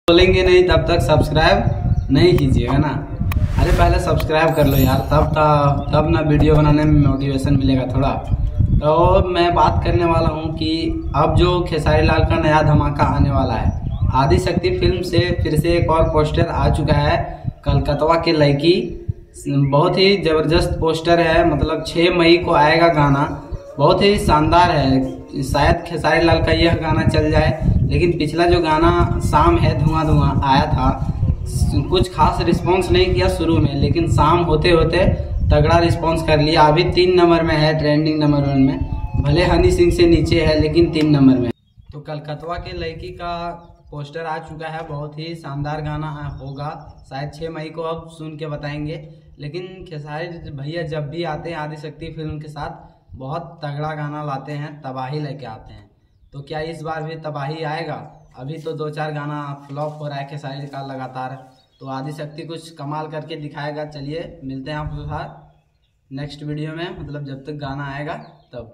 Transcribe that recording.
बोलेंगे नहीं तब तक सब्सक्राइब नहीं कीजिएगा ना। अरे पहले सब्सक्राइब कर लो यार, तब ना वीडियो बनाने में मोटिवेशन मिलेगा थोड़ा। तो मैं बात करने वाला हूँ कि अब जो खेसारी लाल का नया धमाका आने वाला है, आदि शक्ति फिल्म से फिर से एक और पोस्टर आ चुका है, कलकतवा के लड़की। बहुत ही जबरदस्त पोस्टर है, मतलब 6 मई को आएगा गाना, बहुत ही शानदार है। शायद खेसारी लाल का यह गाना चल जाए, लेकिन पिछला जो गाना शाम है धुआं धुआं आया था, कुछ खास रिस्पांस नहीं किया शुरू में, लेकिन शाम होते होते तगड़ा रिस्पांस कर लिया। अभी 3 नंबर में है, ट्रेंडिंग नंबर 1 में, भले हनी सिंह से नीचे है लेकिन 3 नंबर में। तो कलकतवा के लड़की का पोस्टर आ चुका है, बहुत ही शानदार गाना होगा। शायद 6 मई को अब सुन के बताएंगे। लेकिन खेसारी भैया जब भी आते हैं आदि शक्ति फिल्म के साथ बहुत तगड़ा गाना लाते हैं, तबाही लेके आते हैं। तो क्या इस बार भी तबाही आएगा? अभी तो 2-4 गाना फ्लॉप हो रहा है खेसारी का लगातार, तो आदि शक्ति कुछ कमाल करके दिखाएगा। चलिए मिलते हैं आपके साथ नेक्स्ट वीडियो में, मतलब जब तक गाना आएगा तब।